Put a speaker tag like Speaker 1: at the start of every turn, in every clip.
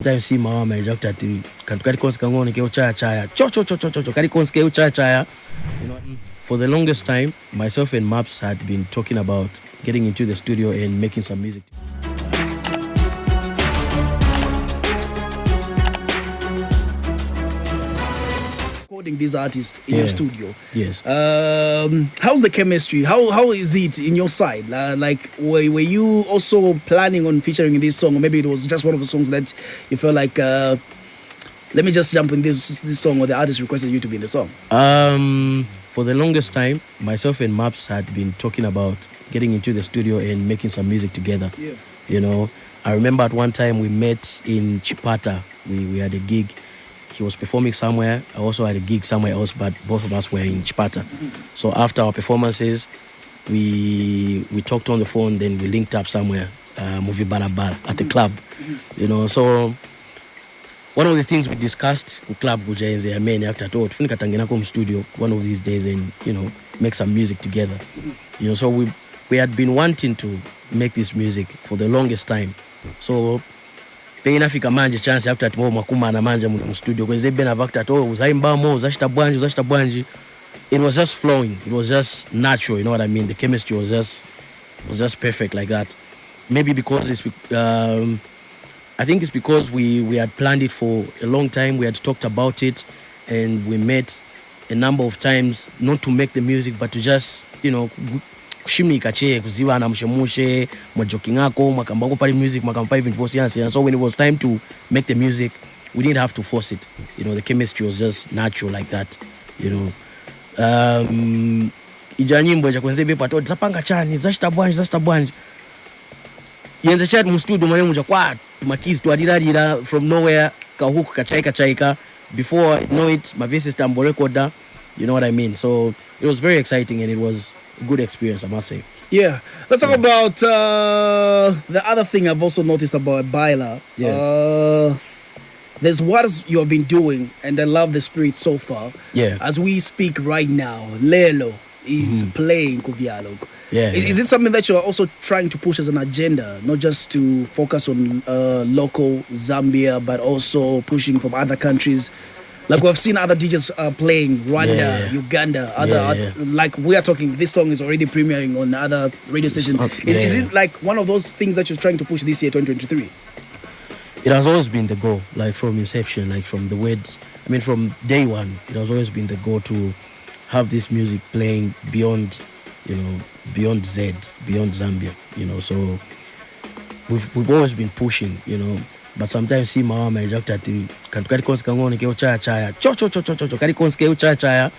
Speaker 1: Sometimes see my mama doctor to kari konske ngone ke uchaya cho kari konske uchaya. You know, for the longest time, myself and Maps had been talking about getting into the studio and making some music.
Speaker 2: Recording these artists in your studio.
Speaker 1: Yes.
Speaker 2: How's the chemistry? How is it in your side? Like, were you also planning on featuring in this song, or maybe it was just one of the songs that you felt like, let me just jump in this song, or the artist requested you to be in the song?
Speaker 1: For the longest time, myself and Maps had been talking about getting into the studio and making some music together.
Speaker 2: Yeah.
Speaker 1: You know, I remember at one time we met in Chipata. We had a gig. He was performing somewhere. I also had a gig somewhere else, but both of us were in Chipata. So after our performances, we talked on the phone, then we linked up somewhere, movie Barabara at the club. You know, so one of the things we discussed with club kujenze ameni after to tufunika tangena kom studio one of these days and, you know, make some music together. You know, so we had been wanting to make this music for the longest time. So pe inafika manje chance after tumo makuma na manje mu studio kweze bena vakta to uzaimba mo uzashita bwanji. It was just flowing. It was just natural, you know what I mean? The chemistry was just perfect like that. Maybe because it's I think it's because we had planned it for a long time. We had talked about it, and we met a number of times, not to make the music, but to just, you know, kushimika kache kuziwa na mshemushe mwajoki ngako mwakambako pali music mwakampa even force yansi. So when it was time to make the music, we didn't have to force it. You know, the chemistry was just natural like that. You know, ija nyimbo ja kwenze bepa to zapanga chani zashita bwanji yenze chat mu studio mwe muja kwa makizi to adira from nowhere ka hook kachaika before I know it my voice stambo recorder. You know what I mean? So it was very exciting and it was a good experience, I must say.
Speaker 2: Yeah. Let's talk about the other thing I've also noticed about Baila.
Speaker 1: Yeah.
Speaker 2: There's what you have been doing, and I love the spirit so far.
Speaker 1: Yeah.
Speaker 2: As we speak right now, Lelo is playing Kuvialo.
Speaker 1: Yeah.
Speaker 2: Is it something that you're also trying to push as an agenda, not just to focus on local Zambia, but also pushing from other countries? Like we've seen other DJs playing Rwanda, Uganda, like we are talking, this song is already premiering on other radio stations. Is it like one of those things that you're trying to push this year, 2023?
Speaker 1: It has always been the goal, like from inception, like from the words. I mean, from day one, it has always been the goal to have this music playing beyond, you know, beyond Zambia, you know. So we've always been pushing, you know. But sometimes see my mama doctor to kari konske ngone ke uchaya cho kari konske uchaya.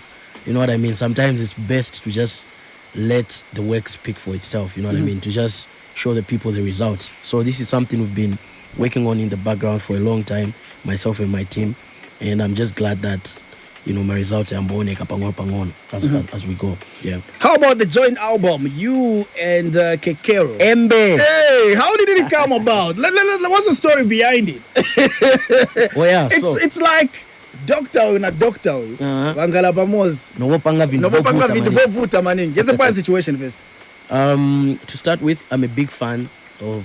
Speaker 1: You know what I mean? Sometimes it's best to just let the work speak for itself, you know what I mean? To just show the people the results. So this is something we've been working on in the background for a long time, myself and my team, and I'm just glad that, you know, my results are mbone kapangon as we go. Yeah.
Speaker 2: How about the joint album, you and Kekero?
Speaker 1: Embe.
Speaker 2: Hey, how did it come about? What's the story behind it?
Speaker 1: Oh yeah,
Speaker 2: it's like doctor na doctor. Wangala pamozi.
Speaker 1: Nobopanga
Speaker 2: vindu vovuta maningi. It's a bad situation first.
Speaker 1: To start with, I'm a big fan of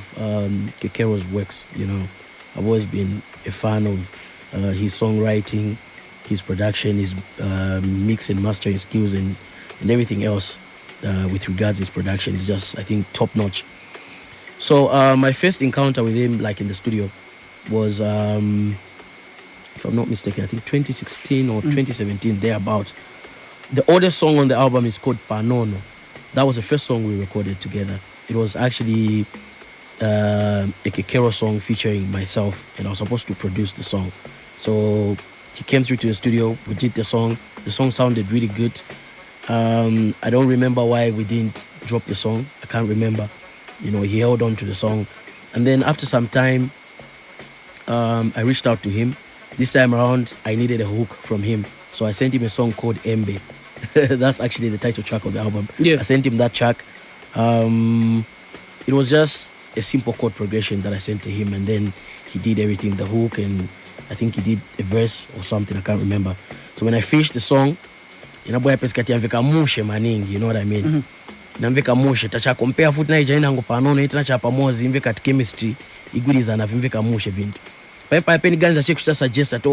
Speaker 1: Kekero's works. You know, I've always been a fan of his songwriting, his production, his mix and mastering skills, and everything else with regards to his production is just, I think, top notch. So my first encounter with him, like in the studio, was, if I'm not mistaken, I think 2016 or 2017, thereabout. The oldest song on the album is called Panono. That was the first song we recorded together. It was actually a Kekero song featuring myself, and I was supposed to produce the song. So he came through to the studio, we did the song. The song sounded really good. I don't remember why we didn't drop the song. I can't remember. You know, he held on to the song. And then after some time, I reached out to him. This time around, I needed a hook from him. So I sent him a song called Embe. That's actually the title track of the album.
Speaker 2: Yeah.
Speaker 1: I sent him that track. It was just a simple chord progression that I sent to him, and then he did everything, the hook, and I think he did a verse or something, I can't remember. So when I finished the song, you know, boy peskati amveka mushe maningi, you know what I mean? Namveka mushe, tacha compare foot na ija ina ngo panono, ita na cha pamozi, imveka chemistry, iguriza na vimveka mushe vindu. Papa Penny Guns actually suggest that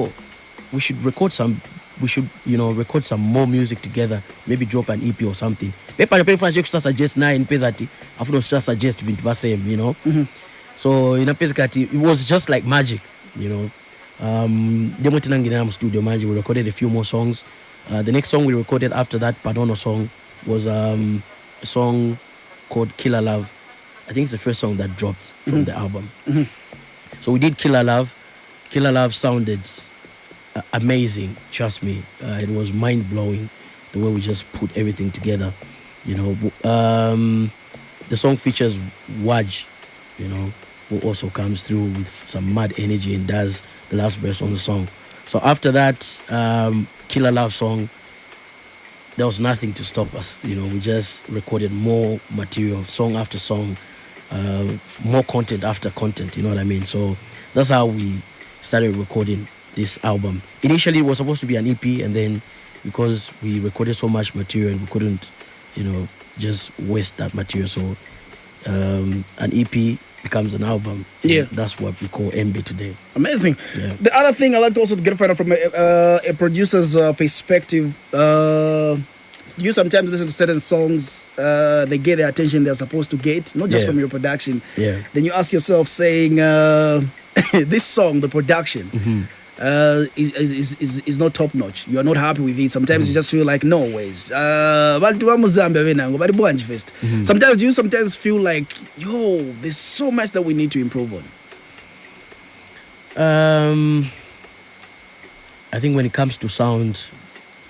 Speaker 1: we should record some record some more music together, maybe drop an EP or something. Papa Penny Fans suggest nine pesati after suggest vintu same, So basically it was just like magic, studio magic. We recorded a few more songs. The next song we recorded after that Padono song was a song called Killer Love. I think it's the first song that dropped from the album. So we did Killer Love. Killer Love sounded amazing, trust me. It was mind-blowing the way we just put everything together. The song features Waj, who also comes through with some mad energy and does the last verse on the song. So after that Killer Love song, there was nothing to stop us. We just recorded more material, song after song, more content after content, you know what I mean? So that's how we started recording this album. Initially it was supposed to be an EP, and then because we recorded so much material, we couldn't, just waste that material. So an EP becomes an album.
Speaker 2: Yeah.
Speaker 1: That's what we call MB today.
Speaker 2: Amazing.
Speaker 1: Yeah.
Speaker 2: The other thing I like to also get from a producer's perspective, you sometimes listen to certain songs, they get the attention they're supposed to get, not just from your production.
Speaker 1: Yeah.
Speaker 2: Then you ask yourself, saying, this song, the production, is not top notch. You are not happy with it. Sometimes you just feel like, no ways. Sometimes you feel like, there's so much that we need to improve on.
Speaker 1: I think when it comes to sound,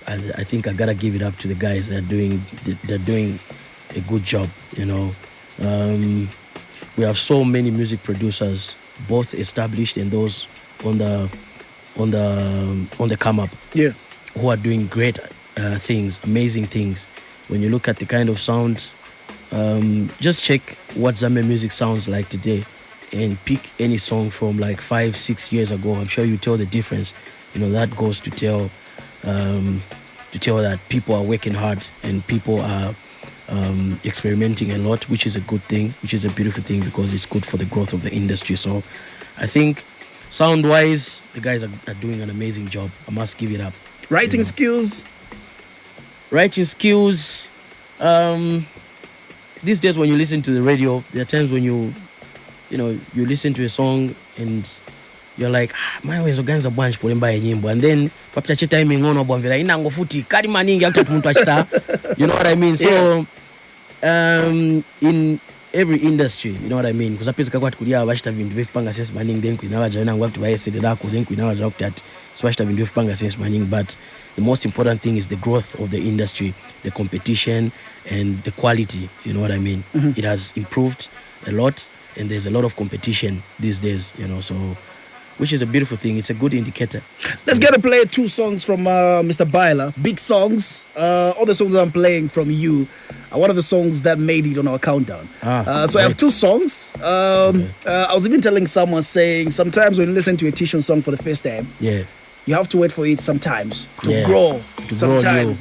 Speaker 1: I think I gotta give it up to the guys. They're doing a good job. We have so many music producers, both established and those on the come up, who are doing great things, amazing things. When you look at the kind of sound, just check what Zambian music sounds like today, and pick any song from like 5-6 years ago. I'm sure you tell the difference. That goes to tell that people are working hard and people are experimenting a lot, which is a good thing, which is a beautiful thing, because it's good for the growth of the industry. So I think sound-wise, the guys are doing an amazing job. I must give it up.
Speaker 2: Writing skills?
Speaker 1: These days when you listen to the radio, there are times when you listen to a song and you're like, my ways organize a bunch for buy nyimbo, and then papita timing on obomvela inango futi kadi maningi akuta muntu achita. You know what I mean? So in every industry, you know what I mean? Because appears kakwati kulia bashita vindu vifipanga sense maningi, then kuinawa jana ngwa kutubaye sedako, then kuinawa jakutat so bashita vindu vifipanga sense maningi. But the most important thing is the growth of the industry, the competition and the quality, you know what I mean? It has improved a lot, and there's a lot of competition these days, so which is a beautiful thing. It's a good indicator.
Speaker 2: Let's get to play 2 songs from Mr. Baila. Big songs. All the songs that I'm playing from you are one of the songs that made it on our countdown. So I have 2 songs. I was even telling someone, saying sometimes when you listen to a Tishon song for the first time, you have to wait for it sometimes to grow. Sometimes.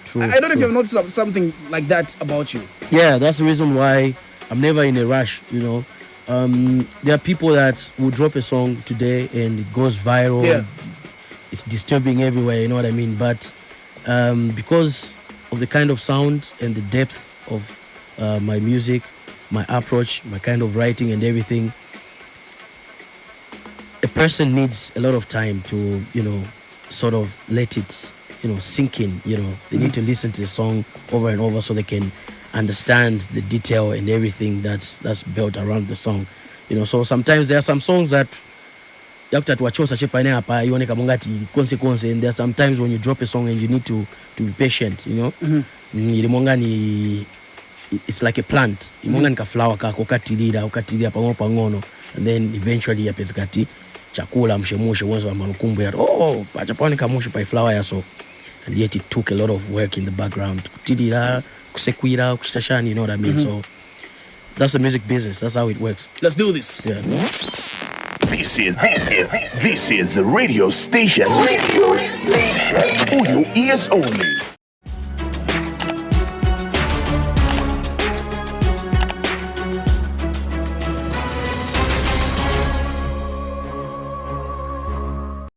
Speaker 2: True, I don't know if you've noticed something like that about you.
Speaker 1: Yeah, that's the reason why I'm never in a rush, There are people that will drop a song today and it goes viral. It's disturbing everywhere, you know what I mean? But because of the kind of sound and the depth of my music, my approach, my kind of writing and everything, a person needs a lot of time to, sort of let it, sink in, They need to listen to the song over and over so they can understand the detail and everything that's built around the song. So sometimes there are some songs that and there are sometimes when you drop a song and you need to be patient, it's like a plant. Flower and then eventually yapezikati chakula mshemushe wanzo wa manukumbu ya pachapone kamushe pa flower yaso. And yet it took a lot of work in the background. Kutidira, kusekwira, kushitashani, you know what I mean? So that's the music business. That's how it works.
Speaker 2: Let's do this.
Speaker 1: Yeah.
Speaker 3: This is the radio station. For your ears only.